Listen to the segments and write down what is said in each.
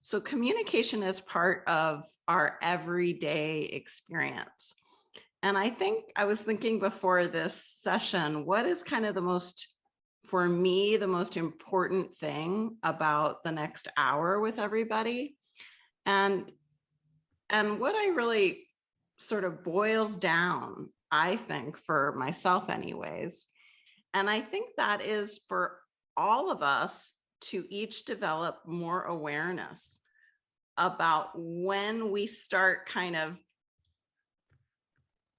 So communication is part of our everyday experience. And I think I was thinking before this session, what is kind of for me, the most important thing about the next hour with everybody? And what I really sort of boils down, I think for myself anyways, and I think that is for all of us to each develop more awareness about when we start kind of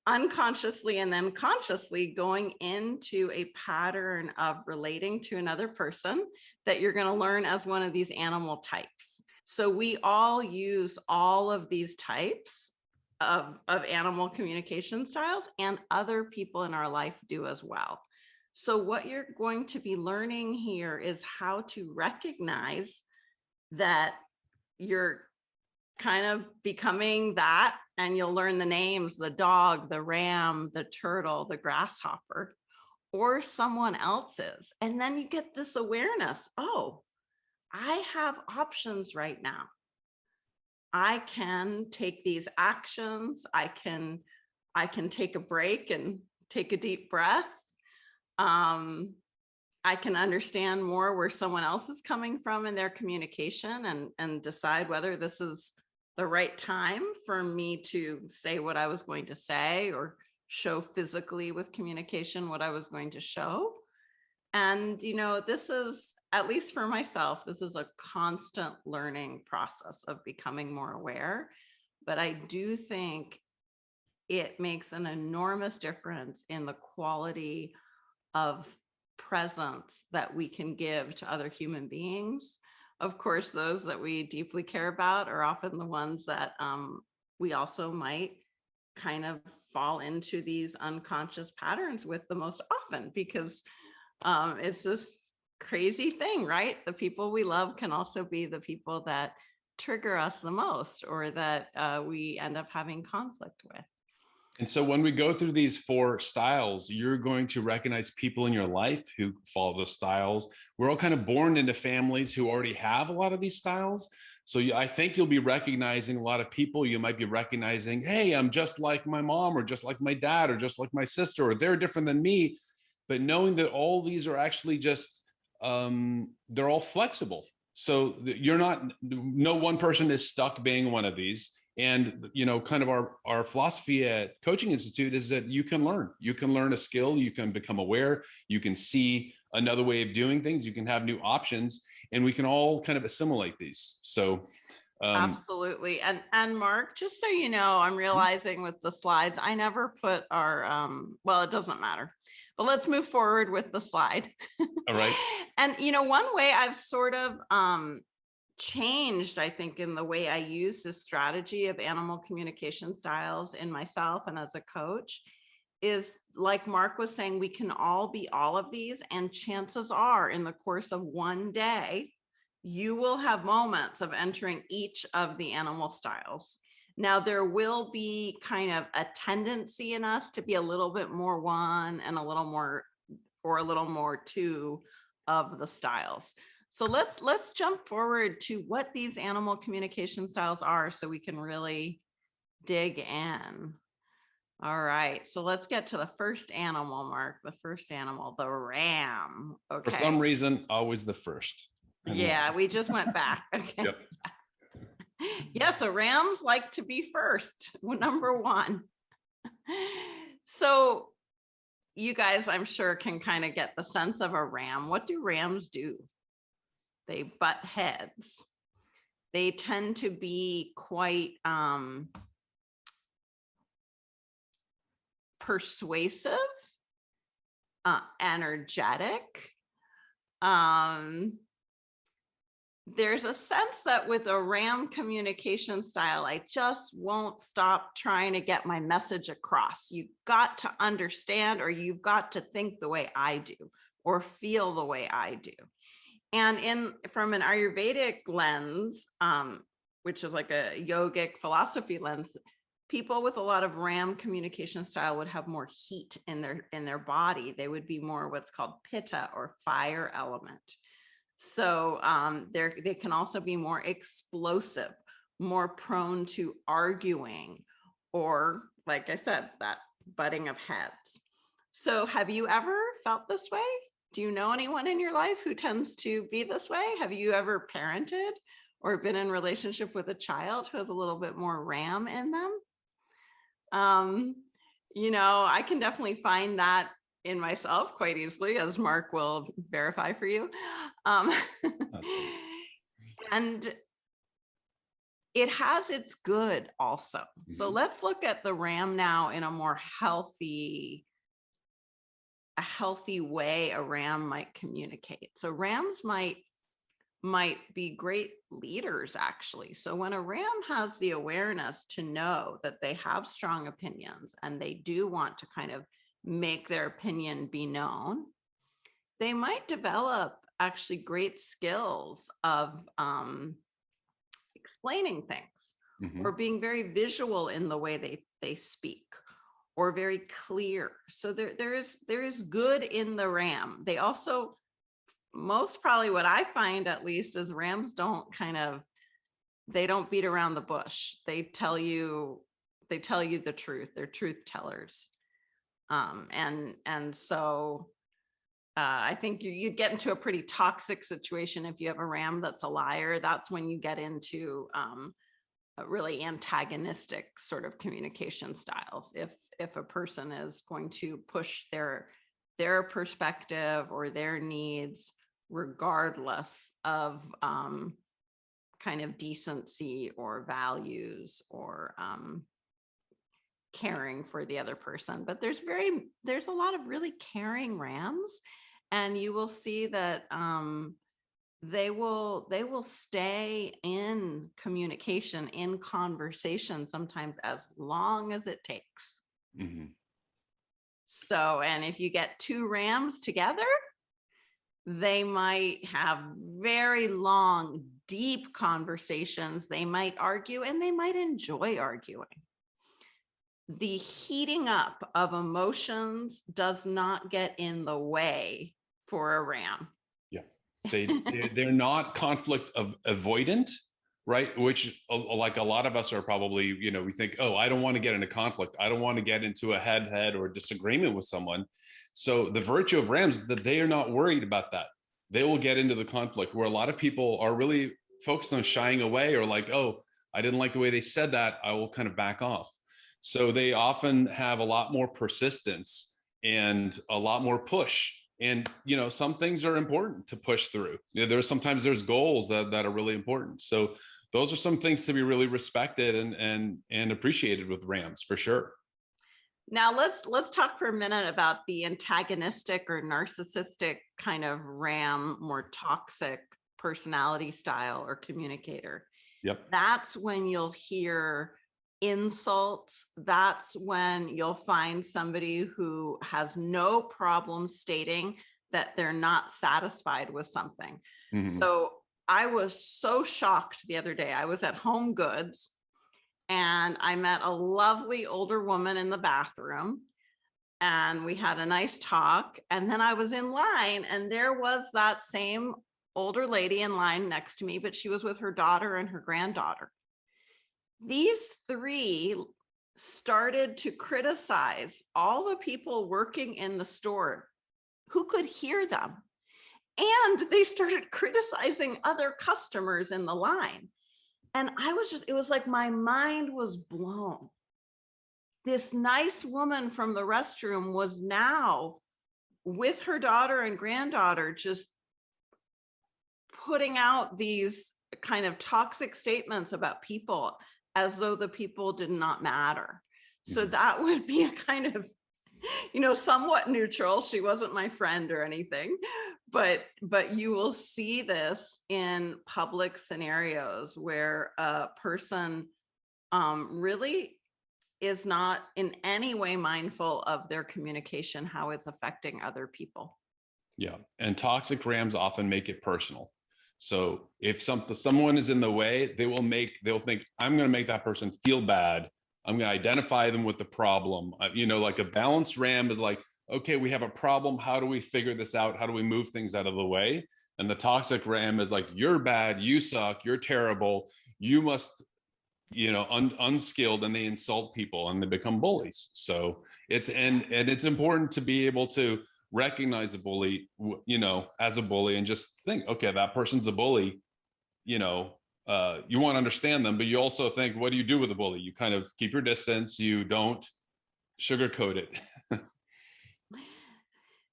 unconsciously and then consciously going into a pattern of relating to another person that you're going to learn as one of these animal types. So we all use all of these types of animal communication styles, and other people in our life do as well. So what you're going to be learning here is how to recognize that you're kind of becoming that, and you'll learn the names: the dog, the ram, the turtle, the grasshopper, or someone else's. And then you get this awareness: oh, I have options right now. I can take these actions. I can take a break and take a deep breath. I can understand more where someone else is coming from in their communication, and decide whether this is the right time for me to say what I was going to say, or show physically with communication what I was going to show. And, this is, at least for myself, this is a constant learning process of becoming more aware. But I do think it makes an enormous difference in the quality of presence that we can give to other human beings. Of course, those that we deeply care about are often the ones that we also might kind of fall into these unconscious patterns with the most often, because it's this crazy thing, right? The people we love can also be the people that trigger us the most, or that we end up having conflict with. And so when we go through these 4 styles, you're going to recognize people in your life who follow those styles. We're all kind of born into families who already have a lot of these styles. So I think you'll be recognizing a lot of people. You might be recognizing, hey, I'm just like my mom, or just like my dad, or just like my sister, or they're different than me. But knowing that all these are actually just, they're all flexible. So no one person is stuck being one of these. And, kind of our philosophy at Coaching Institute is that you can learn a skill, you can become aware, you can see another way of doing things, you can have new options, and we can all kind of assimilate these. So absolutely. And Mark, just so you know, I'm realizing with the slides, I never put our, well, it doesn't matter, but let's move forward with the slide. All right. And, one way I've sort of changed, I think, in the way I use this strategy of animal communication styles in myself and as a coach is, like Mark was saying, we can all be all of these. And chances are, in the course of one day, you will have moments of entering each of the animal styles. Now, there will be kind of a tendency in us to be a little bit more one and a little more two of the styles. So let's jump forward to what these animal communication styles are, so we can really dig in. All right, so let's get to the first animal, Mark. The first animal, the ram. Okay. For some reason, always the first. Yeah, we just went back. Okay. Yep. Yeah, so rams like to be first, number one. So you guys, I'm sure, can kind of get the sense of a ram. What do rams do? They butt heads. They tend to be quite persuasive, energetic. There's a sense that with a ram communication style, I just won't stop trying to get my message across. You've got to understand, or you've got to think the way I do, or feel the way I do. And from an Ayurvedic lens, which is like a yogic philosophy lens, people with a lot of ram communication style would have more heat in their body. They would be more what's called pitta, or fire element. So they can also be more explosive, more prone to arguing, or like I said, that butting of heads. So have you ever felt this way? Do you know anyone in your life who tends to be this way? Have you ever parented or been in relationship with a child who has a little bit more ram in them? Um, I can definitely find that in myself quite easily, as Mark will verify for you. Um, Absolutely. and it has its good also. So Mhm. let's look at the RAM now in a more a healthy way a RAM might communicate. So RAMs might be great leaders actually. So when a RAM has the awareness to know that they have strong opinions and they do want to kind of make their opinion be known, they might develop actually great skills of explaining things, or Mhm. being very visual in the way they speak, or very clear. So there is good in the RAM. They also, most probably what I find at least is RAMs don't they don't beat around the bush. They tell you the truth. They're truth tellers. And so I think you'd get into a pretty toxic situation if you have a RAM that's a liar. That's when you get into really antagonistic sort of communication styles. If a person is going to push their perspective or their needs, regardless of kind of decency or values, or caring for the other person. But there's a lot of really caring RAMs, and you will see that they will stay in communication, in conversation, sometimes as long as it takes. Mhm. So, and if you get two RAMs together, they might have very long, deep conversations. They might argue, and they might enjoy arguing. The heating up of emotions does not get in the way for a RAM. Yeah. They're not conflict of avoidant, right? Which like a lot of us are probably, we think, oh, I don't want to get into conflict. I don't want to get into a head or disagreement with someone. So the virtue of RAMs is that they are not worried about that. They will get into the conflict, where a lot of people are really focused on shying away, or like, oh, I didn't like the way they said that, I will kind of back off. So they often have a lot more persistence and a lot more push. And some things are important to push through. There's goals that are really important. So those are some things to be really respected and appreciated with RAMs, for sure. Now let's talk for a minute about the antagonistic or narcissistic kind of RAM, more toxic personality style or communicator. Yep. That's when you'll hear insults. That's when you'll find somebody who has no problem stating that they're not satisfied with something. Mm-hmm. So I was so shocked the other day. I was at Home Goods and I met a lovely older woman in the bathroom, and we had a nice talk. And then I was in line, and there was that same older lady in line next to me, but she was with her daughter and her granddaughter. These three started to criticize all the people working in the store who could hear them. And they started criticizing other customers in the line. And it was like my mind was blown. This nice woman from the restroom was now with her daughter and granddaughter, just putting out these kind of toxic statements about people as though the people did not matter. So Mm-hmm. that would be a kind of, somewhat neutral. She wasn't my friend or anything, but you will see this in public scenarios where a person really is not in any way mindful of their communication, how it's affecting other people. Yeah. And toxic RAMs often make it personal. So if someone is in the way, they'll think, I'm going to make that person feel bad. I'm going to identify them with the problem. Like a balanced RAM is like, okay, we have a problem. How do we figure this out? How do we move things out of the way? And the toxic ram is like, you're bad, you suck, you're terrible, you must, unskilled, and they insult people and they become bullies. So and it's important to be able to recognize a bully, as a bully, and just think, okay, that person's a bully. You want to understand them, but you also think, what do you do with a bully? You kind of keep your distance. You don't sugarcoat it.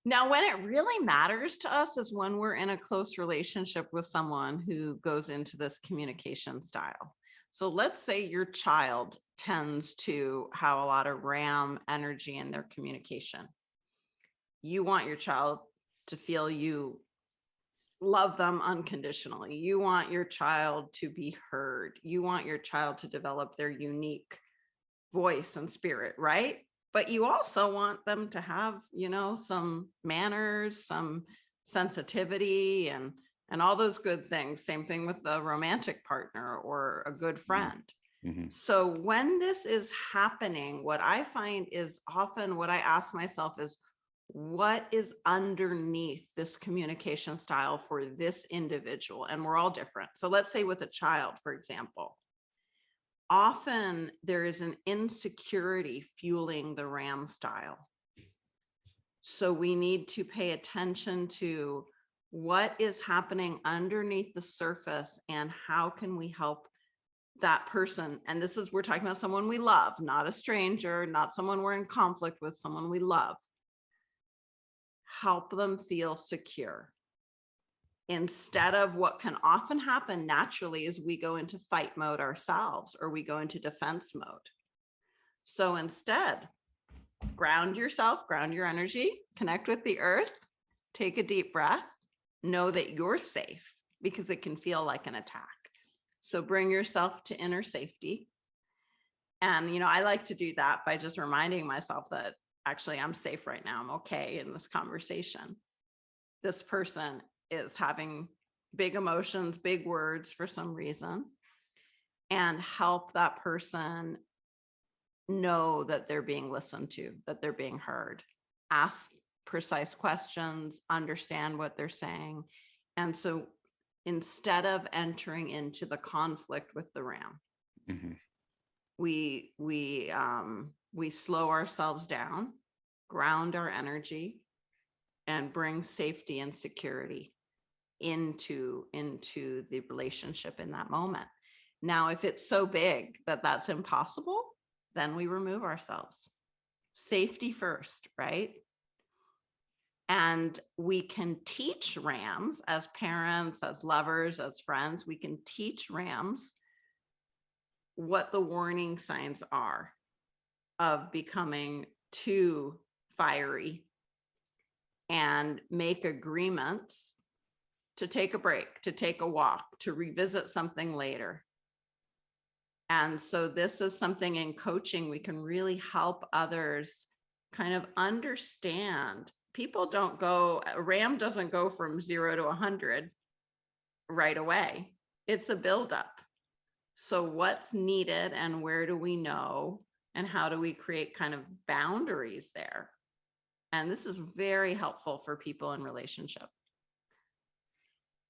Now, when it really matters to us is when we're in a close relationship with someone who goes into this communication style. So let's say your child tends to have a lot of RAM energy in their communication. You want your child to feel you love them unconditionally. You want your child to be heard. You want your child to develop their unique voice and spirit, right? But you also want them to have, some manners, some sensitivity, and all those good things. Same thing with a romantic partner or a good friend. Mm-hmm. So when this is happening, what I find is often what I ask myself is, what is underneath this communication style for this individual? And we're all different. So let's say with a child, for example, often there is an insecurity fueling the RAM style. So we need to pay attention to what is happening underneath the surface and how can we help that person. And this is, we're talking about someone we love, not a stranger, not someone we're in conflict with, someone we love. Help them feel secure. Instead of what can often happen naturally is we go into fight mode ourselves, or we go into defense mode. So instead, ground yourself, ground your energy, connect with the earth, take a deep breath, know that you're safe, because it can feel like an attack. So bring yourself to inner safety. And, I like to do that by just reminding myself that actually I'm safe right now. I'm okay in this conversation. This person is having big emotions, big words for some reason, and help that person know that they're being listened to, that they're being heard. Ask precise questions, understand what they're saying. And so instead of entering into the conflict with the RAM, Mm-hmm. we slow ourselves down, ground our energy, and bring safety and security into the relationship in that moment. Now, if it's so big that that's impossible, then we remove ourselves. Safety first, right? And we can teach RAMs as parents, as lovers, as friends. We can teach RAMs what the warning signs are of becoming too fiery, and make agreements to take a break, to take a walk, to revisit something later. And so this is something in coaching we can really help others kind of understand. People don't go, RAM doesn't go from 0 to 100 right away. It's a buildup. So what's needed, and where do we know, and how do we create kind of boundaries there? And this is very helpful for people in relationship.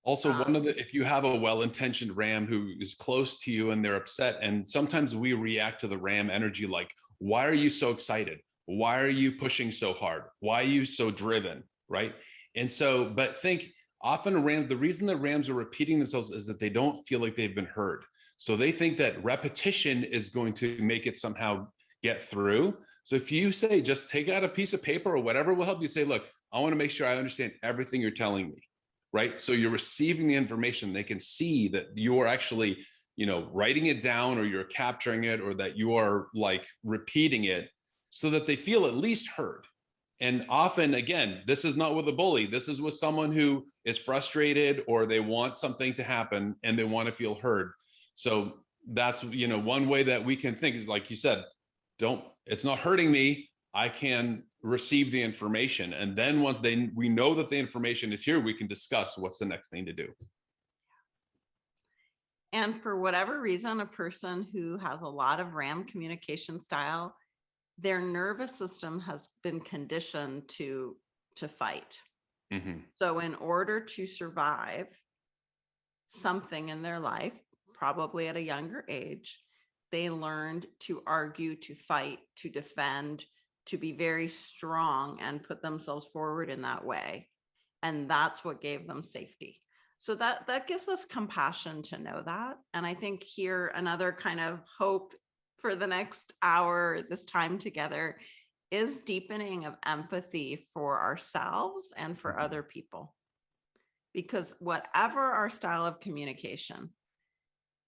Also, if you have a well-intentioned RAM who is close to you and they're upset, and sometimes we react to the RAM energy like, why are you so excited? Why are you pushing so hard? Why are you so driven? Right. And so, but think often RAMs, the reason that RAMs are repeating themselves is that they don't feel like they've been heard. So they think that repetition is going to make it somehow get through. So if you say, just take out a piece of paper or whatever will help you, say, look, I want to make sure I understand everything you're telling me. Right. So you're receiving the information. They can see that you are actually, writing it down, or you're capturing it, or that you are like repeating it, so that they feel at least heard. And often, again, this is not with a bully. This is with someone who is frustrated, or they want something to happen and they want to feel heard. So that's, one way that we can think is, like you said, it's not hurting me. I can receive the information. And then once we know that the information is here, we can discuss what's the next thing to do. And for whatever reason, a person who has a lot of RAM communication style, their nervous system has been conditioned to fight. Mhm. So in order to survive something in their life, probably at a younger age, they learned to argue, to fight, to defend, to be very strong and put themselves forward in that way. And that's what gave them safety. So that gives us compassion to know that. And I think here another kind of hope for the next hour, this time together, is deepening of empathy for ourselves and for Mhm. other people. Because whatever our style of communication,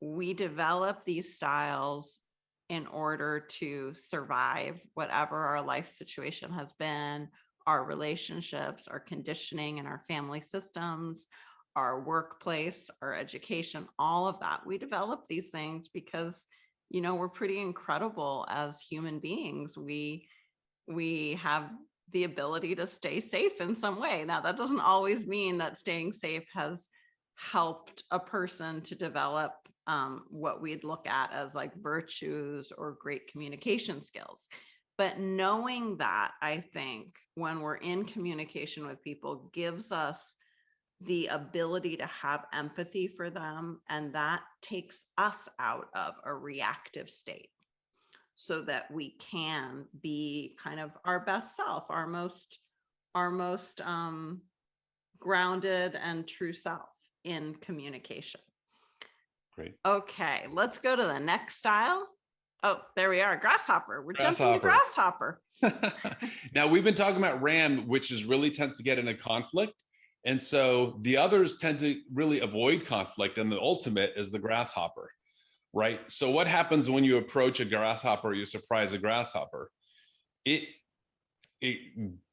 we develop these styles in order to survive whatever our life situation has been, our relationships, our conditioning and our family systems, our workplace, our education, all of that. We develop these things because, we're pretty incredible as human beings. We have the ability to stay safe in some way. Now, that doesn't always mean that staying safe has helped a person to develop what we'd look at as like virtues or great communication skills. But knowing that, I think, when we're in communication with people, gives us the ability to have empathy for them. And that takes us out of a reactive state so that we can be kind of our best self, our most grounded and true self in communication. Great. Okay, let's go to the next style. Oh, there we are. Grasshopper. We're jumping to Grasshopper. grasshopper. Now we've been talking about ram, which is really tends to get into conflict. And so the others tend to really avoid conflict. And the ultimate is the grasshopper, right? So what happens when you approach a grasshopper, you surprise a grasshopper? It it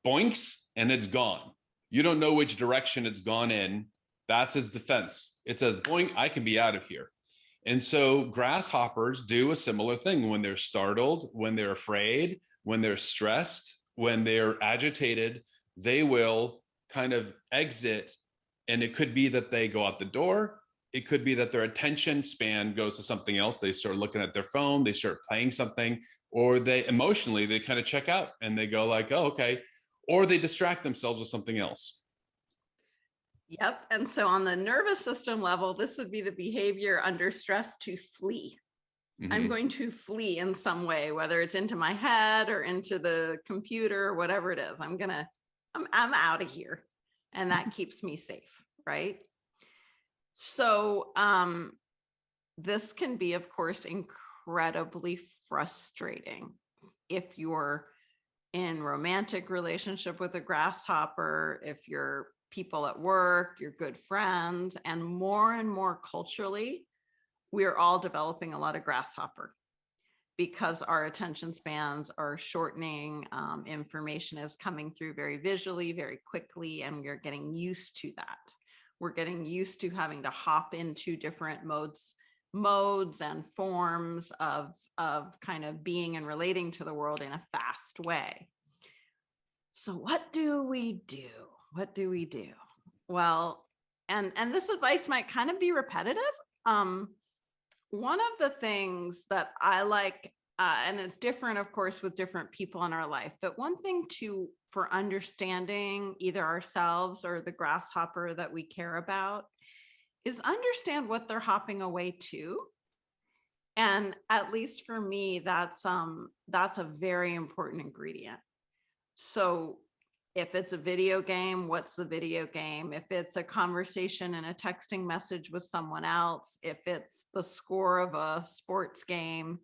boinks and it's gone. You don't know which direction it's gone in. That's its defense. It says, boink, I can be out of here. And so grasshoppers do a similar thing when they're startled, when they're afraid, when they're stressed, when they're agitated, they will kind of exit. And it could be that they go out the door. It could be that their attention span goes to something else. They start looking at their phone, they start playing something, or they emotionally, they kind of check out and they go like, oh, okay. Or they distract themselves with something else. Yep. And so on the nervous system level, this would be the behavior under stress to flee. I'm going to flee in some way, whether it's into my head or into the computer, whatever it is. I'm out of here. And that keeps me safe, right? So this can be, of course, incredibly frustrating if you're in romantic relationship with a grasshopper, if you're people at work, your good friends, and more culturally, we're all developing a lot of grasshopper because our attention spans are shortening. Information is coming through very visually, very quickly, and we're getting used to that. We're getting used to having to hop into different modes and forms of kind of being and relating to the world in a fast way. So what do we do? What do we do? Well, and this advice might kind of be repetitive. One of the things that I like, and it's different, of course, with different people in our life, but one thing for understanding either ourselves or the grasshopper that we care about is understand what they're hopping away to. And at least for me, that's a very important ingredient. So if it's a video game, what's the video game? If it's a conversation and a texting message with someone else, if it's the score of a sports game,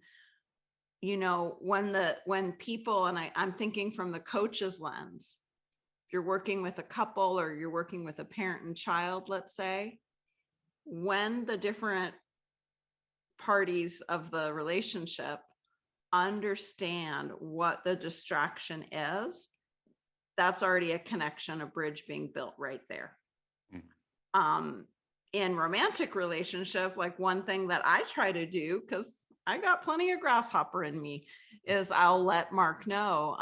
when people, and I'm thinking from the coach's lens, if you're working with a couple or you're working with a parent and child, let's say, when the different parties of the relationship understand what the distraction is, that's already a connection, a bridge being built right there. In romantic relationship, like one thing that I try to do, because I got plenty of grasshopper in me, is I'll let Mark know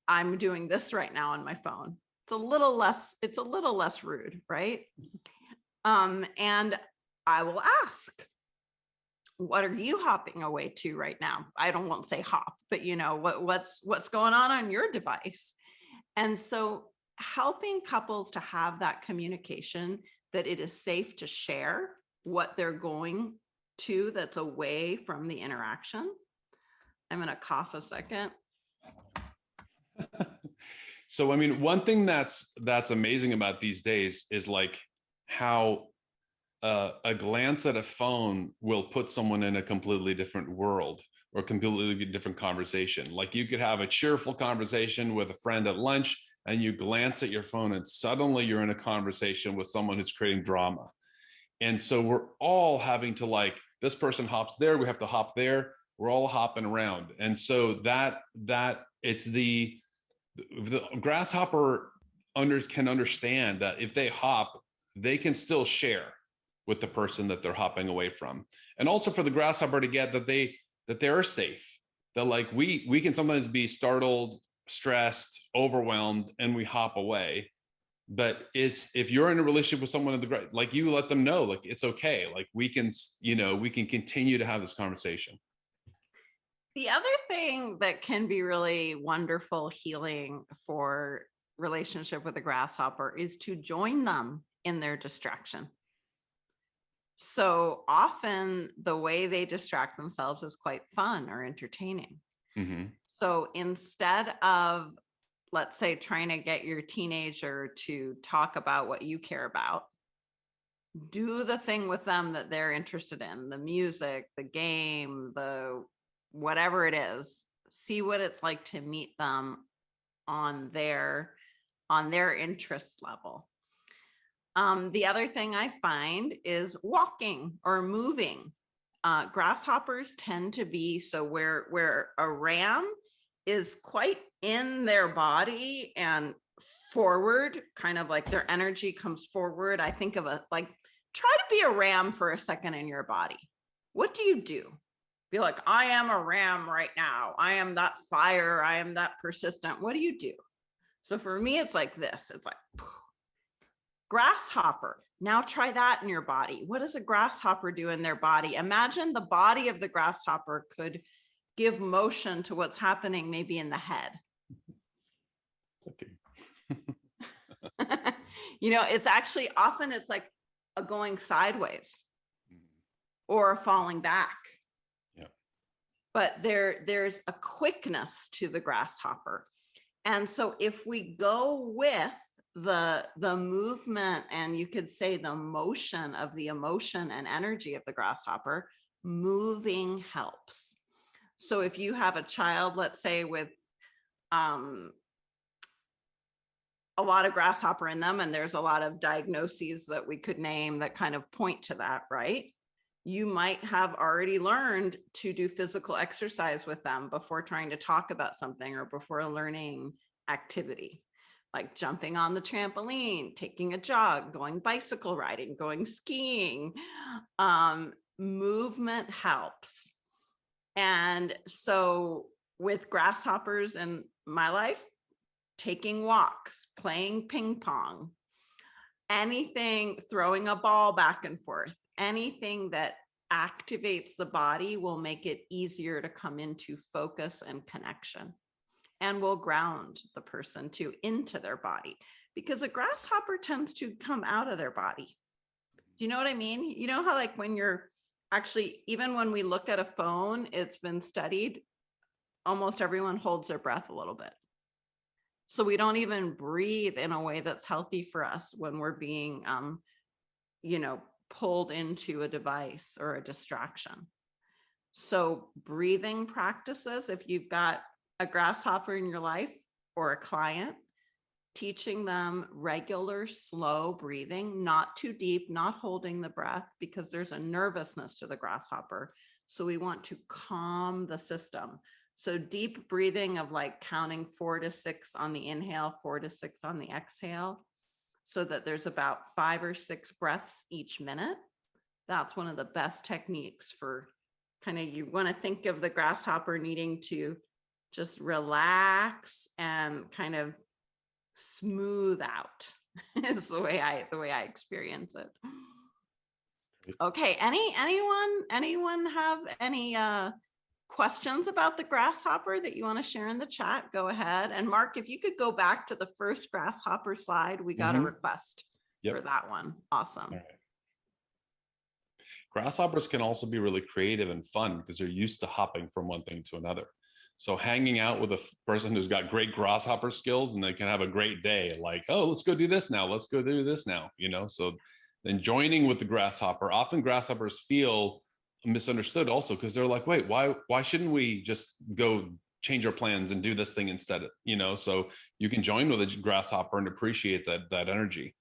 I'm doing this right now on my phone. It's a little less rude, right? And I will ask, what are you hopping away to right now? I don't want to say hop, but what's going on your device? And so helping couples to have that communication, that it is safe to share what they're going to that's away from the interaction. I'm going to cough a second. So, I mean, one thing that's amazing about these days is like how a glance at a phone will put someone in a completely different world or completely different conversation. Like you could have a cheerful conversation with a friend at lunch and you glance at your phone and suddenly you're in a conversation with someone who's creating drama. And so we're all having to, like, this person hops there, we have to hop there, we're all hopping around. And so that it's the grasshopper can understand that if they hop, they can still share with the person that they're hopping away from. And also for the grasshopper to get that they are safe, that like we can sometimes be startled, stressed, overwhelmed, and we hop away. But if you're in a relationship with someone like you let them know, like it's okay, like we can continue to have this conversation. The other thing that can be really wonderful healing for relationship with a grasshopper is to join them in their distraction. So often the way they distract themselves is quite fun or entertaining. Mm-hmm. So instead of, let's say, trying to get your teenager to talk about what you care about, do the thing with them that they're interested in, the music, the game, the whatever it is. See what it's like to meet them on their interest level. The other thing I find is walking or moving. Grasshoppers tend to be, so where a ram is quite in their body and forward, kind of like their energy comes forward. I think of try to be a ram for a second in your body. What do you do? Be like, I am a ram right now. I am that fire. I am that persistent. What do you do? So for me, it's like this. It's like grasshopper. Now try that in your body. What does a grasshopper do in their body? Imagine the body of the grasshopper could give motion to what's happening maybe in the head. It's actually often it's like a going sideways or a falling back. But there's a quickness to the grasshopper. And so if we go with the movement, and you could say the motion of the emotion and energy of the grasshopper, moving helps. So if you have a child, let's say with a lot of grasshopper in them, and there's a lot of diagnoses that we could name that kind of point to that, right? You might have already learned to do physical exercise with them before trying to talk about something or before a learning activity, like jumping on the trampoline, taking a jog, going bicycle riding, going skiing. Movement helps. And so with grasshoppers in my life, taking walks, playing ping pong, anything, throwing a ball back and forth, anything that activates the body will make it easier to come into focus and connection, and will ground the person into their body, because a grasshopper tends to come out of their body. Do you know what I mean? You know how like when you're actually, even when we look at a phone, it's been studied, almost everyone holds their breath a little bit. So we don't even breathe in a way that's healthy for us when we're being, pulled into a device or a distraction. So breathing practices, if you've got a grasshopper in your life or a client, teaching them regular, slow breathing, not too deep, not holding the breath, because there's a nervousness to the grasshopper. So we want to calm the system. So deep breathing of like counting 4 to 6 on the inhale, 4 to 6 on the exhale, so that there's about 5 or 6 breaths each minute. That's one of the best techniques for kind of, you want to think of the grasshopper needing to just relax and kind of smooth out is the way I experience it. Okay. Anyone have any questions about the grasshopper that you want to share in the chat, go ahead. And Mark, if you could go back to the first grasshopper slide, we got a request for that one. Awesome. All right. Grasshoppers can also be really creative and fun because they're used to hopping from one thing to another. So hanging out with a person who's got great grasshopper skills, and they can have a great day, like, oh, let's go do this now. Let's go do this now, you know? So then joining with the grasshopper, often grasshoppers feel misunderstood also because they're like, wait, why shouldn't we just go change our plans and do this thing instead, you know? So you can join with a grasshopper and appreciate that energy.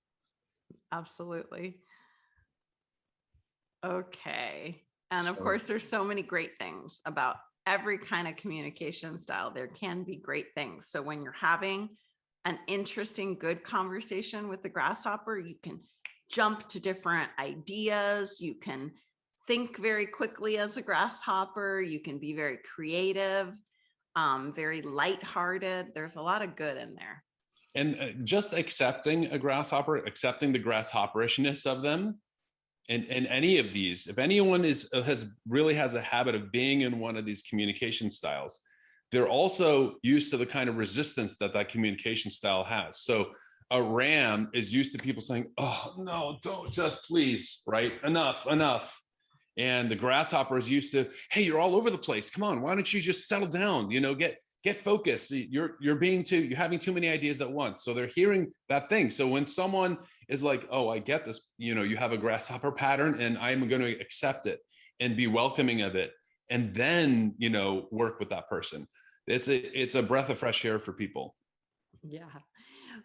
Absolutely. Okay. And of course, there's so many great things about every kind of communication style. There can be great things. So when you're having an interesting, good conversation with the grasshopper, you can jump to different ideas. You can think very quickly as a grasshopper. You can be very creative, very lighthearted. There's a lot of good in there. And just accepting a grasshopper, accepting the grasshopperishness of them, and any of these, if anyone has a habit of being in one of these communication styles, they're also used to the kind of resistance that communication style has. So a ram is used to people saying, oh no, don't, just please, right? Enough. And the grasshopper is used to, hey, you're all over the place. Come on, why don't you just settle down? You know, get focused. You're having too many ideas at once. So they're hearing that thing. So when someone is like, oh, I get this, you know, you have a grasshopper pattern and I'm going to accept it and be welcoming of it. And then, you know, work with that person. It's a breath of fresh air for people. Yeah.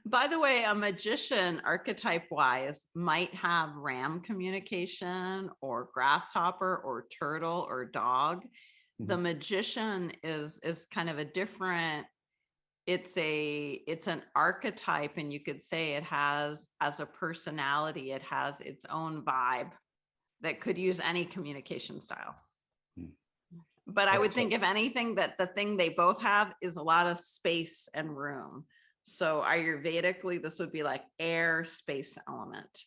By the way, a magician archetype wise might have ram communication or grasshopper or turtle or dog. The magician is kind of a different, it's an archetype, and you could say it has, as a personality, it has its own vibe that could use any communication style. But I would think, if anything, that the thing they both have is a lot of space and room. So Ayurvedically, this would be like air space element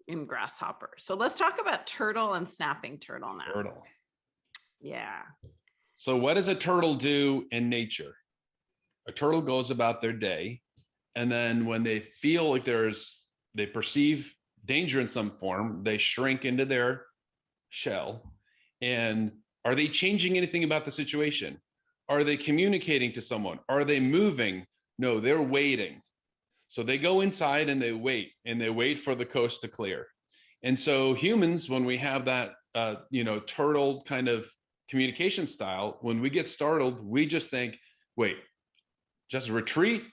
in grasshopper. So let's talk about turtle and snapping turtle now. Turtle. Yeah. So what does a turtle do in nature? A turtle goes about their day, and then when they feel like they perceive danger in some form, they shrink into their shell. And are they changing anything about the situation? Are they communicating to someone? Are they moving? No, they're waiting. So they go inside and they wait for the coast to clear. And so humans, when we have that, turtle kind of communication style, when we get startled, we just think, wait, just retreat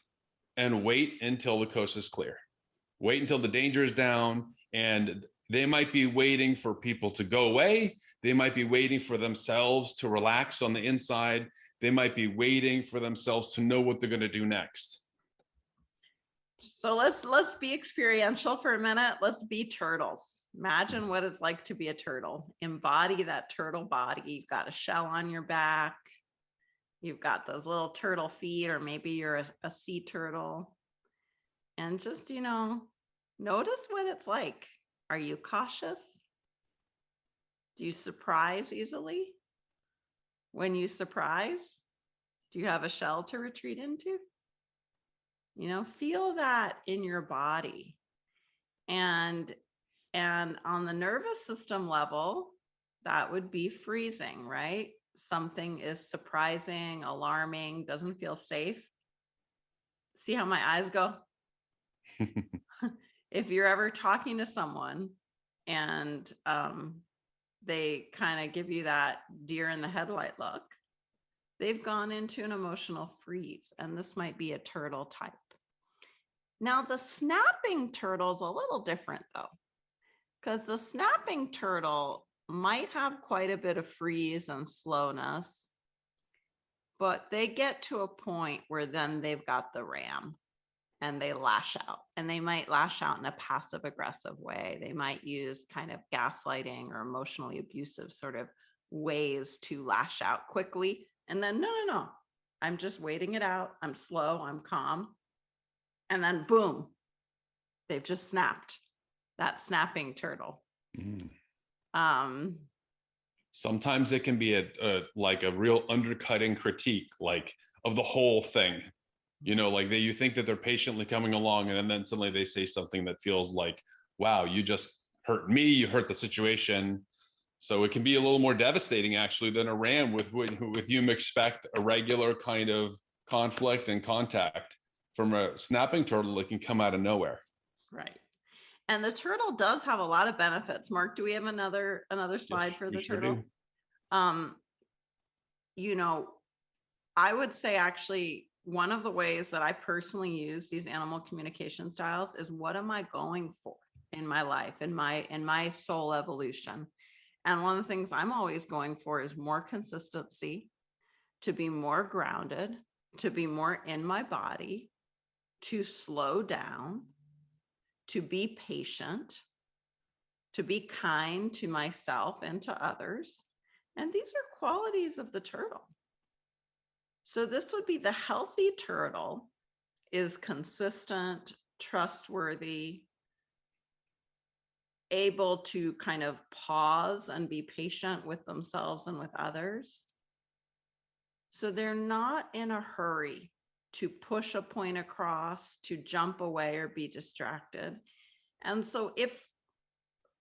and wait until the coast is clear. Wait until the danger is down. And they might be waiting for people to go away. They might be waiting for themselves to relax on the inside. They might be waiting for themselves to know what they're going to do next. So let's be experiential for a minute. Let's be turtles. Imagine what it's like to be a turtle. Embody that turtle body. You've got a shell on your back. You've got those little turtle feet, or maybe you're a sea turtle. And just, notice what it's like. Are you cautious? Do you surprise easily? When you surprise, do you have a shell to retreat into? Feel that in your body. And on the nervous system level, that would be freezing, right? Something is surprising, alarming, doesn't feel safe. See how my eyes go? If you're ever talking to someone and they kind of give you that deer in the headlight look, they've gone into an emotional freeze, and this might be a turtle type. Now, the snapping turtle is a little different though, because the snapping turtle might have quite a bit of freeze and slowness, but they get to a point where then they've got the ram and they lash out, and they might lash out in a passive aggressive way. They might use kind of gaslighting or emotionally abusive sort of ways to lash out quickly. And then, no, I'm just waiting it out. I'm slow, I'm calm. And then boom, they've just snapped. That snapping turtle. Sometimes it can be like a real undercutting critique, like of the whole thing. Like you think that they're patiently coming along, and then suddenly they say something that feels like, wow, you just hurt me, you hurt the situation. So it can be a little more devastating actually than a ram with you expect a regular kind of conflict and contact. From a snapping turtle, it can come out of nowhere. Right. And the turtle does have a lot of benefits. Mark, do we have another slide Yes, for we the sure turtle? do. You know, I would say actually one of the ways that I personally use these animal communication styles is, what am I going for in my life, in my soul evolution? And one of the things I'm always going for is more consistency, to be more grounded, to be more in my body, to slow down, to be patient, to be kind to myself and to others. And these are qualities of the turtle. So this would be the healthy turtle is consistent, trustworthy, able to kind of pause and be patient with themselves and with others. So they're not in a hurry to push a point across, to jump away or be distracted. And so if,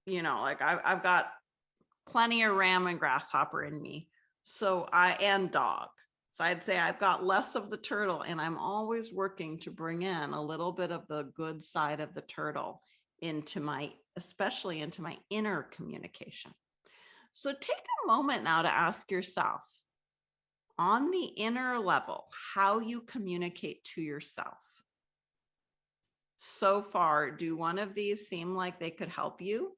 like I've got plenty of ram and grasshopper in me, and dog. So I'd say I've got less of the turtle, and I'm always working to bring in a little bit of the good side of the turtle especially into my inner communication. So take a moment now to ask yourself, on the inner level, how you communicate to yourself. So far, do one of these seem like they could help you?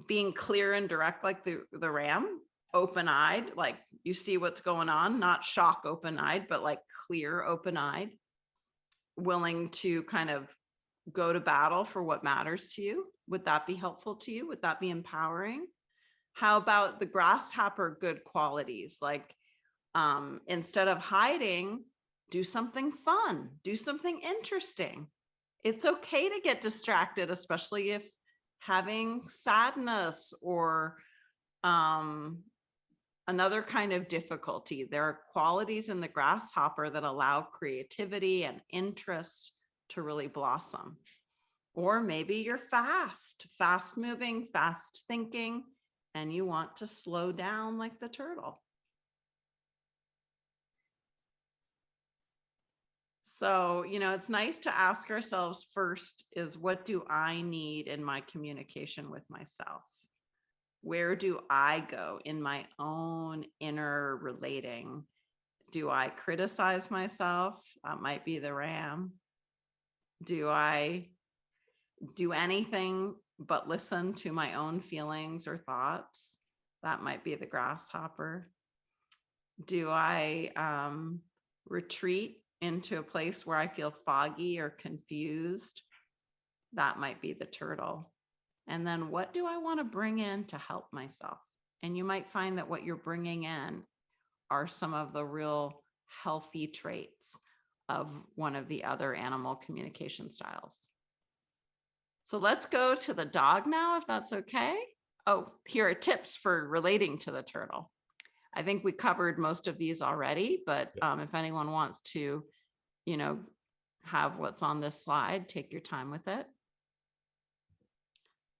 Being clear and direct like the ram, open-eyed, like you see what's going on, not shock open-eyed, but like clear open-eyed, willing to kind of go to battle for what matters to you. Would that be helpful to you? Would that be empowering? How about the grasshopper good qualities? Like instead of hiding, do something fun, do something interesting. It's okay to get distracted, especially if having sadness or another kind of difficulty. There are qualities in the grasshopper that allow creativity and interest to really blossom. Or maybe you're fast moving, fast thinking, and you want to slow down like the turtle. So, it's nice to ask ourselves first is, what do I need in my communication with myself? Where do I go in my own inner relating? Do I criticize myself? That might be the ram. Do I do anything but listen to my own feelings or thoughts? That might be the grasshopper. Do I retreat into a place where I feel foggy or confused? That might be the turtle. And then what do I want to bring in to help myself? And you might find that what you're bringing in are some of the real healthy traits of one of the other animal communication styles. So let's go to the dog now, if that's okay. Oh, here are tips for relating to the turtle. I think we covered most of these already, but if anyone wants to, have what's on this slide, take your time with it.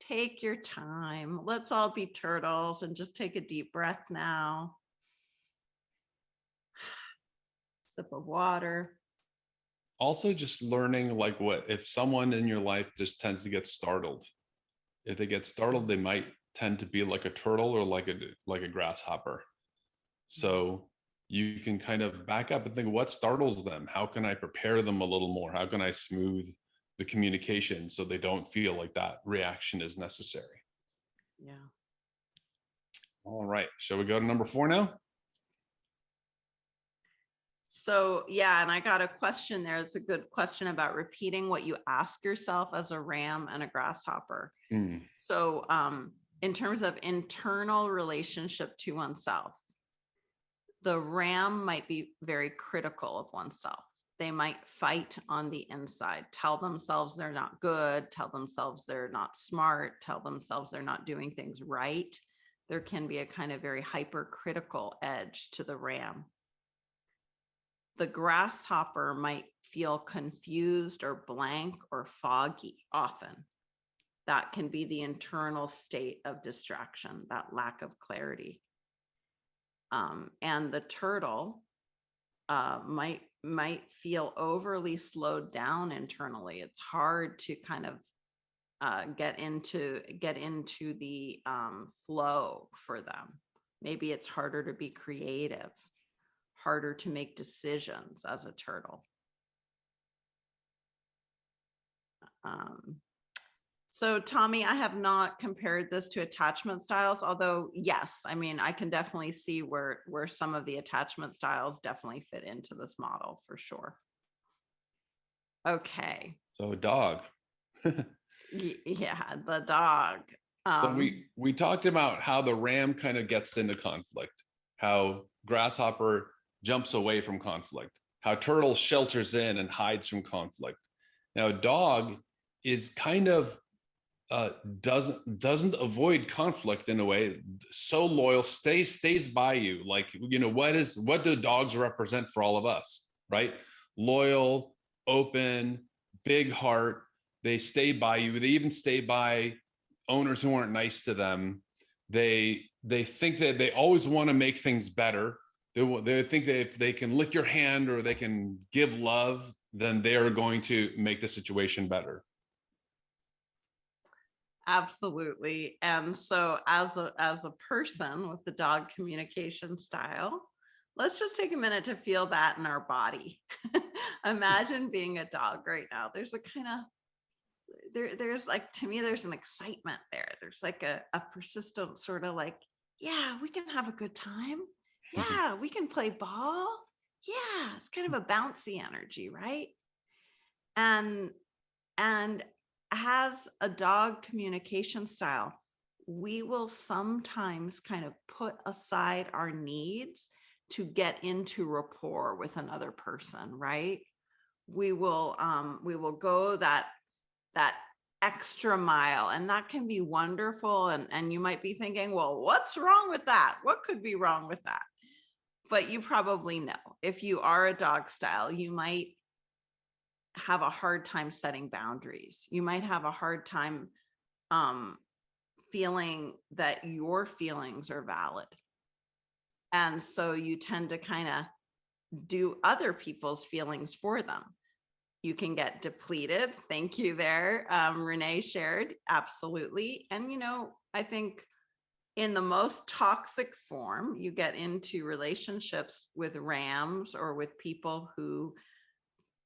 Take your time. Let's all be turtles and just take a deep breath now. Sip of water. Also, just learning, like, what if someone in your life just tends to get startled? If they get startled, they might tend to be like a turtle or like a grasshopper. So you can kind of back up and think, what startles them? How can I prepare them a little more? How can I smooth the communication so they don't feel like that reaction is necessary? Yeah. All right. Shall we go to number 4 now? So, yeah, and I got a question there. It's a good question about repeating what you ask yourself as a ram and a grasshopper. So, in terms of internal relationship to oneself, the ram might be very critical of oneself. They might fight on the inside, tell themselves they're not good, tell themselves they're not smart, tell themselves they're not doing things right. there can be a kind of very hypercritical edge to the ram. The grasshopper might feel confused or blank or foggy often. That can be the internal state of distraction, that lack of clarity. And the turtle might feel overly slowed down internally. It's hard to kind of get into the flow for them. Maybe it's harder to be creative, harder to make decisions as a turtle. So Tommy, I have not compared this to attachment styles, although yes, I mean, I can definitely see where some of the attachment styles definitely fit into this model for sure. Okay. So dog. Yeah, the dog. So we talked about how the ram kind of gets into conflict, how grasshopper jumps away from conflict, how turtle shelters in and hides from conflict. Now dog is kind of doesn't avoid conflict in a way, so loyal, stays by you. Like, you know, what do dogs represent for all of us, right? Loyal, open, big heart. They stay by you. They even stay by owners who aren't nice to them. They think that they always want to make things better. They think that if they can lick your hand or they can give love, then they are going to make the situation better. Absolutely. And so as a person with the dog communication style, let's just take a minute to feel that in our body. Imagine being a dog right now. There's a kind of there's like, to me, there's an excitement there. There's like a persistent sort of like, yeah, we can have a good time. Yeah, we can play ball. Yeah, it's kind of a bouncy energy, right? And as a dog communication style, we will sometimes kind of put aside our needs to get into rapport with another person, right? We will go that extra mile, and that can be wonderful. And you might be thinking, well, what's wrong with that? What could be wrong with that? But you probably know, if you are a dog style, you might have a hard time setting boundaries. You might have a hard time feeling that your feelings are valid. And so you tend to kind of do other people's feelings for them. You can get depleted. Thank you there. Renee shared, absolutely. And, you know, I think in the most toxic form, you get into relationships with rams or with people who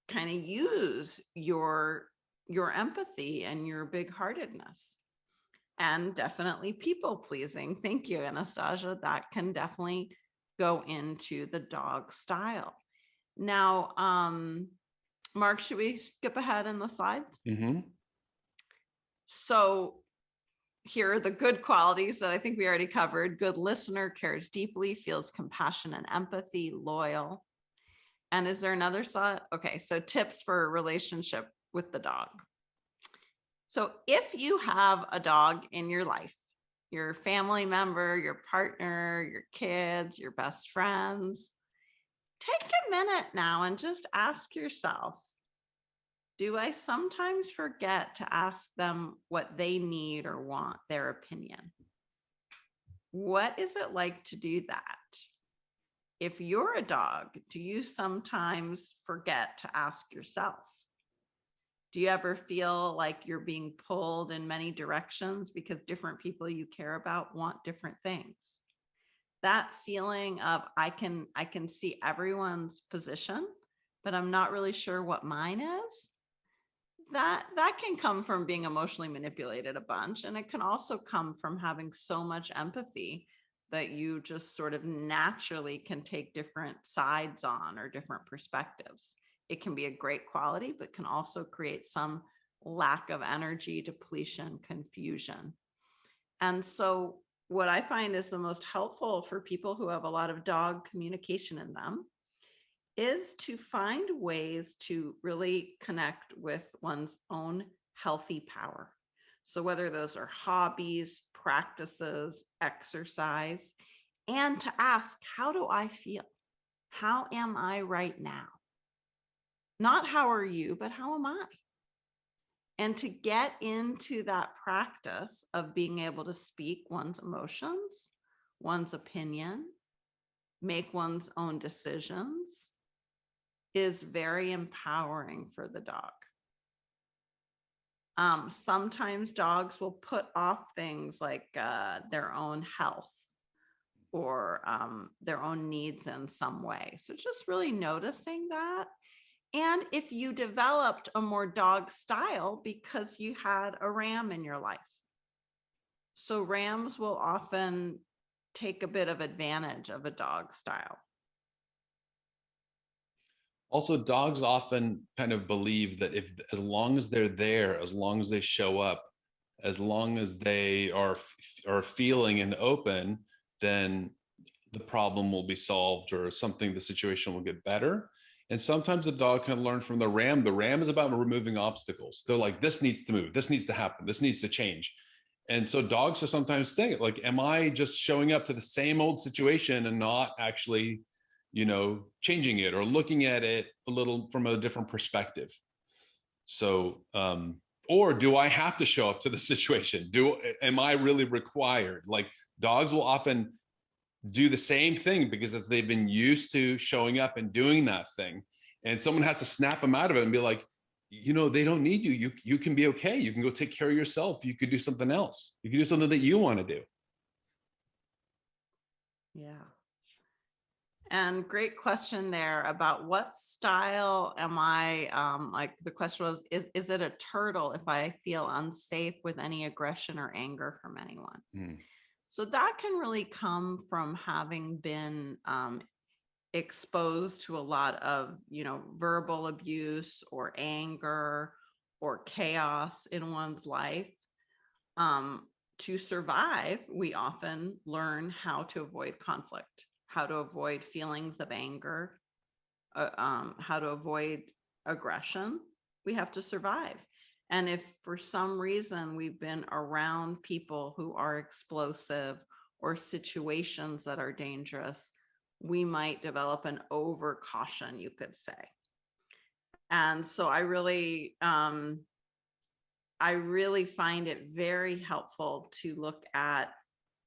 kind of use your empathy and your big-heartedness, and definitely people pleasing. Thank you, Anastasia. That can definitely go into the dog style. Now, Mark, should we skip ahead in the slides? Mm-hmm. So here are the good qualities that I think we already covered. Good listener, cares deeply, feels compassion and empathy, loyal. And is there another slide? Okay, so tips for a relationship with the dog. So if you have a dog in your life, your family member, your partner, your kids, your best friends, take a minute now and just ask yourself, do I sometimes forget to ask them what they need or want, their opinion? What is it like to do that? If you're a dog, do you sometimes forget to ask yourself? Do you ever feel like you're being pulled in many directions because different people you care about want different things? That feeling of I can see everyone's position, but I'm not really sure what mine is. That can come from being emotionally manipulated a bunch. And it can also come from having so much empathy that you just sort of naturally can take different sides on or different perspectives. It can be a great quality, but can also create some lack of energy, depletion, confusion. And so what I find is the most helpful for people who have a lot of dog communication in them is to find ways to really connect with one's own healthy power. So whether those are hobbies, practices, exercise, and to ask, how do I feel? How am I right now? Not how are you, but how am I? And to get into that practice of being able to speak one's emotions, one's opinion, make one's own decisions is very empowering for the dog. Sometimes dogs will put off things like their own health or their own needs in some way. So just really noticing that. And if you developed a more dog style because you had a ram in your life. So rams will often take a bit of advantage of a dog style. Also, dogs often kind of believe that if, as long as they're there, as long as they show up, as long as they are feeling and open, then the problem will be solved or something, the situation will get better. And sometimes the dog can learn from the ram. The ram is about removing obstacles. They're like, this needs to move, this needs to happen, this needs to change. And so dogs are sometimes saying, like, am I just showing up to the same old situation and not actually, changing it or looking at it a little from a different perspective? So, or do I have to show up to the situation? Am I really required? Like, dogs will often do the same thing because as they've been used to showing up and doing that thing, and someone has to snap them out of it and be like, they don't need you. You can be okay. You can go take care of yourself. You could do something else. You can do something that you want to do. Yeah. And great question there about what style am I, like the question was, is it a turtle if I feel unsafe with any aggression or anger from anyone? So that can really come from having been exposed to a lot of, verbal abuse or anger or chaos in one's life. To survive, we often learn how to avoid conflict, how to avoid feelings of anger, how to avoid aggression. We have to survive. And if for some reason we've been around people who are explosive or situations that are dangerous, we might develop an over caution, you could say. And so I really find it very helpful to look at,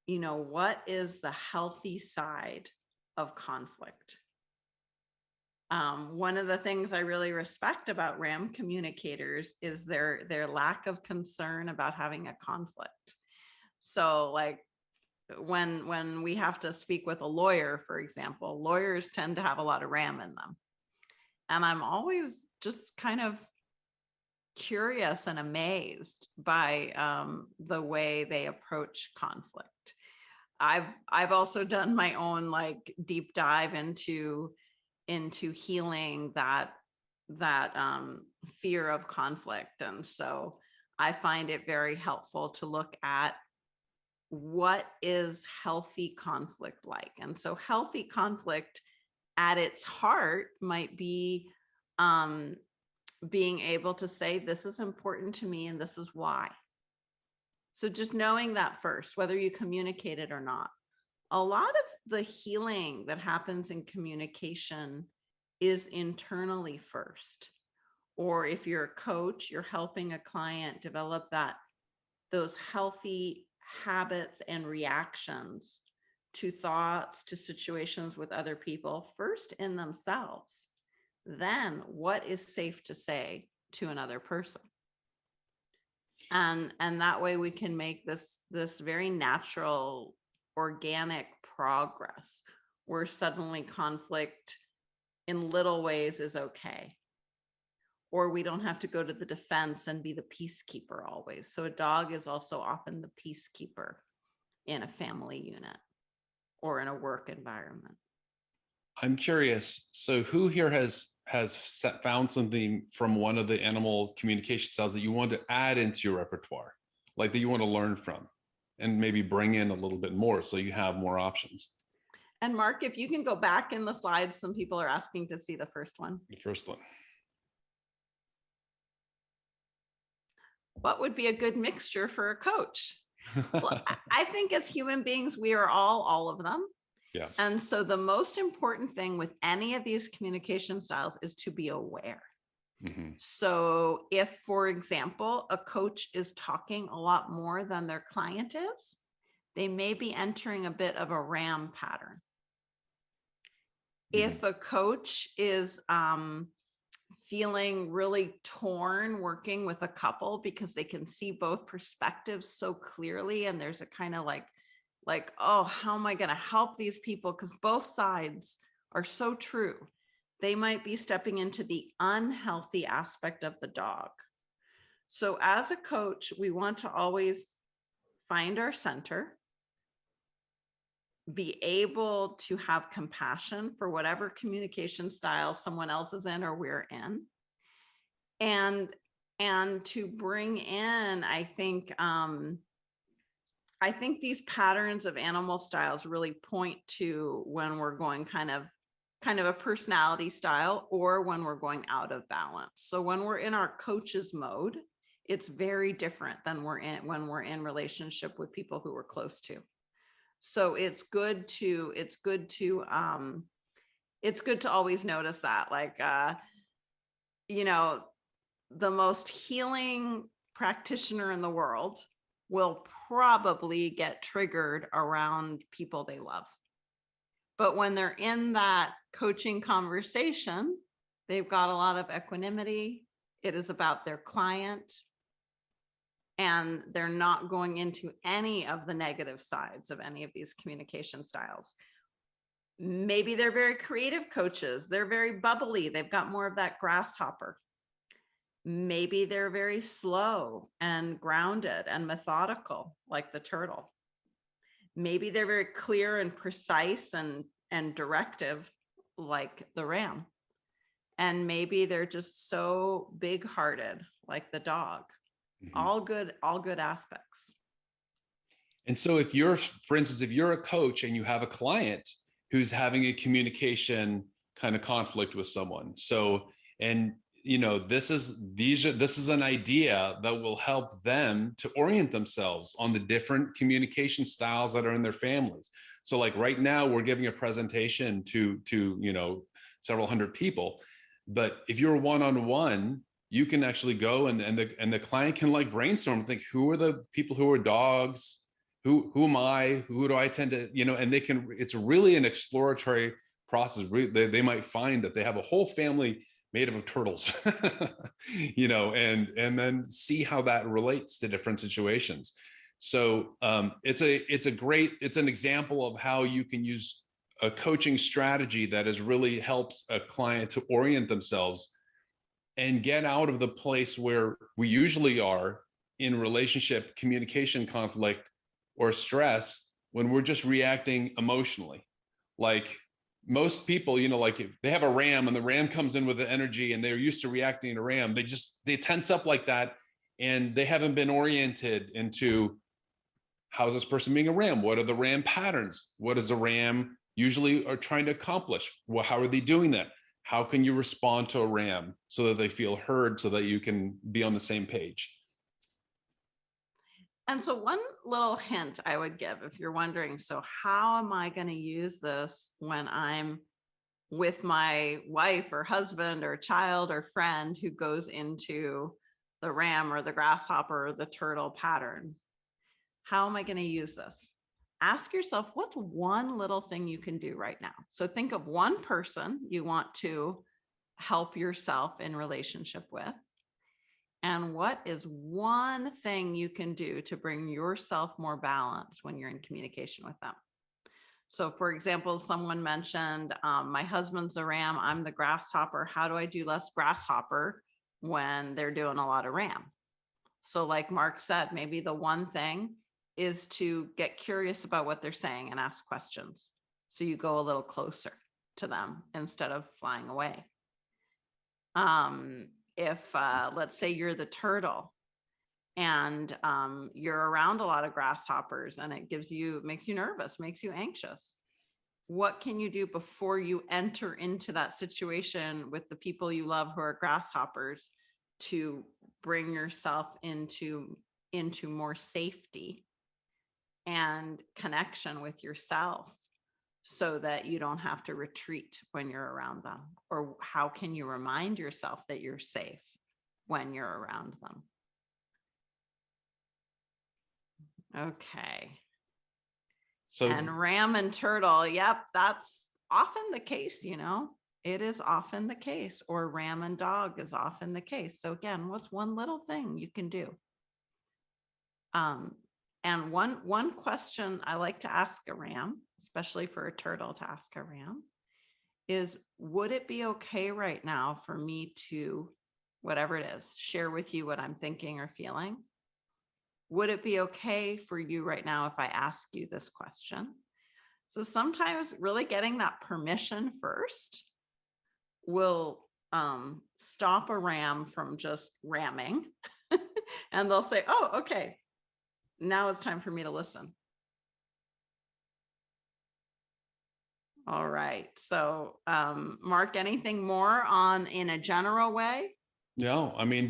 what is the healthy side of conflict? One of the things I really respect about RAM communicators is their lack of concern about having a conflict. So like when we have to speak with a lawyer, for example, lawyers tend to have a lot of RAM in them. And I'm always just kind of curious and amazed by the way they approach conflict. I've also done my own like deep dive into healing that fear of conflict. And so I find it very helpful to look at what is healthy conflict like. And so healthy conflict at its heart might be being able to say, this is important to me and this is why. So just knowing that first, whether you communicate it or not. A lot of the healing that happens in communication is internally first. Or if you're a coach, you're helping a client develop those healthy habits and reactions to thoughts, to situations with other people, first in themselves. Then what is safe to say to another person? And that way we can make this very natural, organic progress where suddenly conflict in little ways is okay. Or we don't have to go to the defense and be the peacekeeper always. So a dog is also often the peacekeeper in a family unit or in a work environment. I'm curious. So who here has found something from one of the animal communication styles that you want to add into your repertoire, like that you want to learn from and maybe bring in a little bit more so you have more options? And Mark, if you can go back in the slides, some people are asking to see the first one. The first one. What would be a good mixture for a coach? Well, I think as human beings, we are all of them. Yeah. And so the most important thing with any of these communication styles is to be aware. Mhm. So if, for example, a coach is talking a lot more than their client is, they may be entering a bit of a RAM pattern. Mhm. If a coach is feeling really torn working with a couple because they can see both perspectives so clearly, and there's a kind of like, oh, how am I going to help these people because both sides are so true, they might be stepping into the unhealthy aspect of the dog. So as a coach, we want to always find our center, be able to have compassion for whatever communication style someone else is in or we're in, and to bring in, I think these patterns of animal styles really point to when we're going kind of a personality style, or when we're going out of balance. So when we're in our coach's mode, it's very different than when we're in relationship with people who we're close to. So it's good to always notice that, like, you know, the most healing practitioner in the world will probably get triggered around people they love. But when they're in that coaching conversation, they've got a lot of equanimity. It is about their client, and they're not going into any of the negative sides of any of these communication styles. Maybe they're very creative coaches. They're very bubbly. They've got more of that grasshopper. Maybe they're very slow and grounded and methodical, like the turtle. Maybe they're very clear and precise and directive, like the ram. And maybe they're just so big-hearted, like the dog. Mhm. All good aspects. And so if you're, for instance, if you're a coach and you have a client who's having a communication kind of conflict with someone, so, and this is an idea that will help them to orient themselves on the different communication styles that are in their families. So like right now we're giving a presentation to several hundred people, but if you're one-on-one, you can actually go and the client can like brainstorm and think, who are the people who are dogs, who am I, who do I tend to, and they can, it's really an exploratory process. They might find that they have a whole family made up of turtles, and then see how that relates to different situations. So it's an example of how you can use a coaching strategy that is really helps a client to orient themselves and get out of the place where we usually are in relationship communication conflict or stress, when we're just reacting emotionally. Like most people, like if they have a ram and the ram comes in with the energy and they're used to reacting to ram, they tense up like that, and they haven't been oriented into, how is this person being a ram? What are the ram patterns? What is the ram usually are trying to accomplish? Well, how are they doing that? How can you respond to a ram so that they feel heard, so that you can be on the same page? And so one little hint I would give, if you're wondering, so how am I going to use this when I'm with my wife or husband or child or friend who goes into the ram or the grasshopper or the turtle pattern? How am I going to use this? Ask yourself, what's one little thing you can do right now? So think of one person you want to help yourself in relationship with. And what is one thing you can do to bring yourself more balance when you're in communication with them? So for example, someone mentioned, my husband's a ram, I'm the grasshopper. How do I do less grasshopper when they're doing a lot of ram? So like Mark said, maybe the one thing is to get curious about what they're saying and ask questions. So you go a little closer to them instead of flying away. If let's say you're the turtle and you're around a lot of grasshoppers and it makes you nervous, makes you anxious. What can you do before you enter into that situation with the people you love who are grasshoppers to bring yourself into more safety and connection with yourself so that you don't have to retreat when you're around them? Or how can you remind yourself that you're safe when you're around them? Okay. So And ram and turtle, yep, that's often the case, it is often the case. Or ram and dog is often the case. So again, what's one little thing you can do? And one question I like to ask a ram, especially for a turtle to ask a ram, is, would it be okay right now for me to, whatever it is, share with you what I'm thinking or feeling? Would it be okay for you right now if I ask you this question? So sometimes really getting that permission first will stop a ram from just ramming. And they'll say, oh, okay, now it's time for me to listen. All right. So, Mark, anything more on in a general way? no, I mean,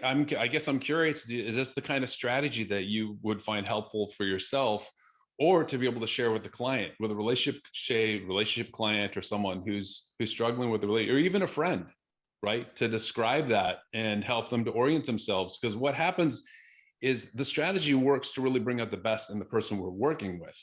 I guess I'm curious, is this the kind of strategy that you would find helpful for yourself, or to be able to share with the client, with a relationship client, or someone who's struggling with the relationship, or even a friend, right? To describe that and help them to orient themselves. Because what happens is the strategy works to really bring out the best in the person we're working with.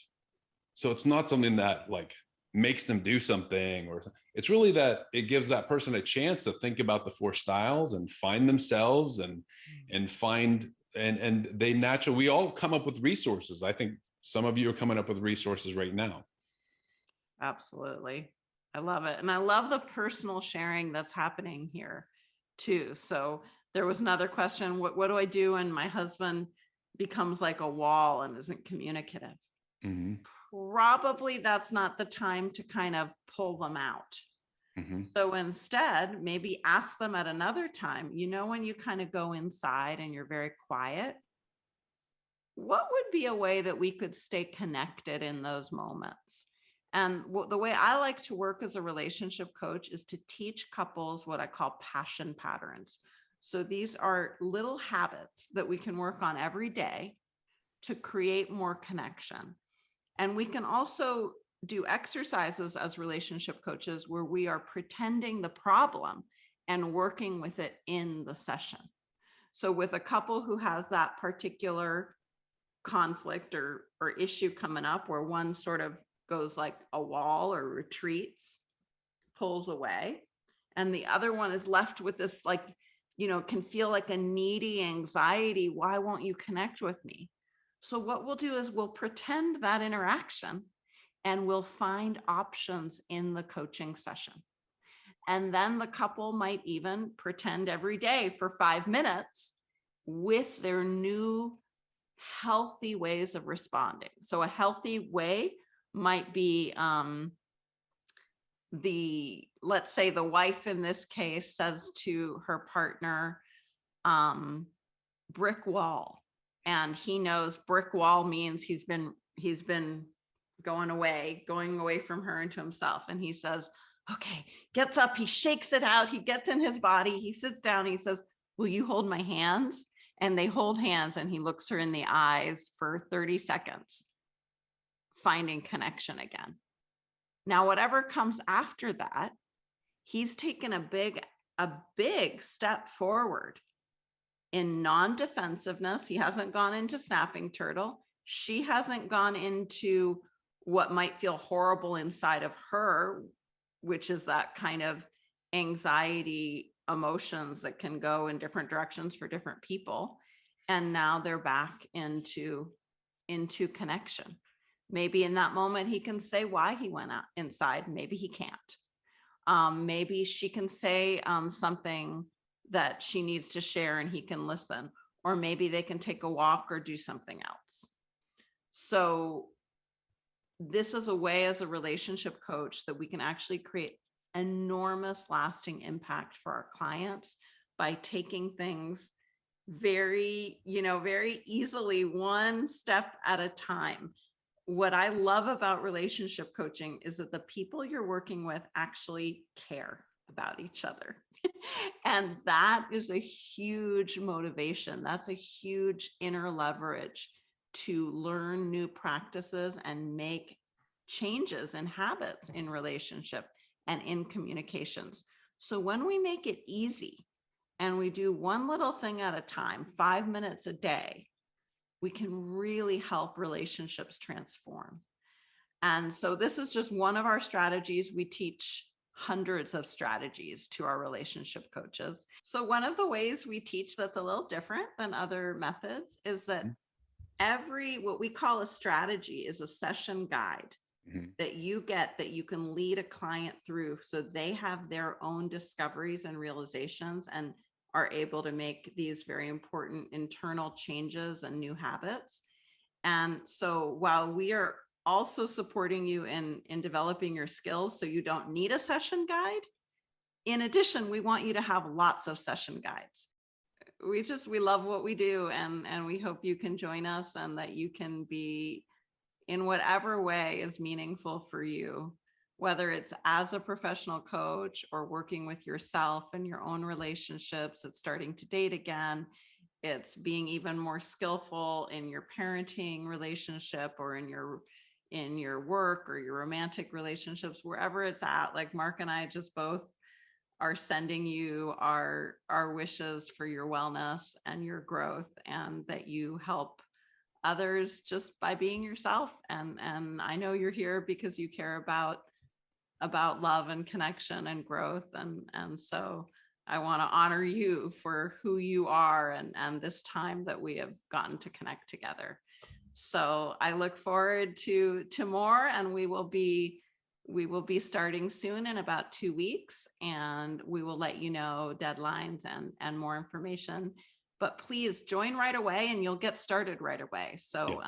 So it's not something that like makes them do something, or it's really that it gives that person a chance to think about the 4 styles and find themselves and find, and they naturally, we all come up with resources. I think some of you are coming up with resources right now. Absolutely. I love it. And I love the personal sharing that's happening here too. So there was another question. What do I do when my husband becomes like a wall and isn't communicative? Mm-hmm. Probably that's not the time to kind of pull them out. Mm-hmm. So instead, maybe ask them at another time, when you kind of go inside and you're very quiet, what would be a way that we could stay connected in those moments? And the way I like to work as a relationship coach is to teach couples what I call passion patterns. So these are little habits that we can work on every day to create more connection. And we can also do exercises as relationship coaches where we are pretending the problem and working with it in the session. So with a couple who has that particular conflict or issue coming up, where one sort of goes like a wall or retreats, pulls away, and the other one is left with this, like, can feel like a needy anxiety. Why won't you connect with me? So what we'll do is we'll pretend that interaction and we'll find options in the coaching session. And then the couple might even pretend every day for 5 minutes with their new healthy ways of responding. So a healthy way might be let's say the wife in this case says to her partner, brick wall. And he knows brick wall means he's been going away from her into himself. And he says, okay, gets up, he shakes it out, he gets in his body, he sits down, he says, will you hold my hands? And they hold hands, and he looks her in the eyes for 30 seconds, finding connection again. Now, whatever comes after that, he's taken a big step forward in non-defensiveness. He hasn't gone into snapping turtle. She hasn't gone into what might feel horrible inside of her, which is that kind of anxiety emotions that can go in different directions for different people. And now they're back into connection. Maybe in that moment he can say why he went out inside. Maybe he can't. Maybe she can say something that she needs to share and he can listen. Or maybe they can take a walk or do something else. So this is a way as a relationship coach that we can actually create enormous lasting impact for our clients by taking things very easily, one step at a time. What I love about relationship coaching is that the people you're working with actually care about each other. And that is a huge motivation. That's a huge inner leverage to learn new practices and make changes in habits in relationship and in communications. So when we make it easy and we do one little thing at a time, 5 minutes a day, we can really help relationships transform. And so this is just one of our strategies. We teach hundreds of strategies to our relationship coaches. So one of the ways we teach that's a little different than other methods is that what we call a strategy is a session guide that you get that you can lead a client through so they have their own discoveries and realizations and are able to make these very important internal changes and new habits. And so while we are also supporting you in developing your skills so you don't need a session guide, in addition, we want you to have lots of session guides. We love what we do, and we hope you can join us and that you can be in whatever way is meaningful for you, whether it's as a professional coach or working with yourself and your own relationships. It's starting to date again. It's being even more skillful in your parenting relationship or in your work or your romantic relationships, wherever it's at. Like Mark and I just both are sending you our wishes for your wellness and your growth, and that you help others just by being yourself. And I know you're here because you care about love and connection and growth. And so I want to honor you for who you are and this time that we have gotten to connect together. So I look forward to more, and we will be starting soon in about 2 weeks, and we will let you know deadlines and more information. But please join right away and you'll get started right away. So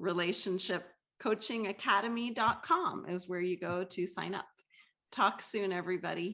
relationshipcoachingacademy.com is where you go to sign up. Talk soon, everybody.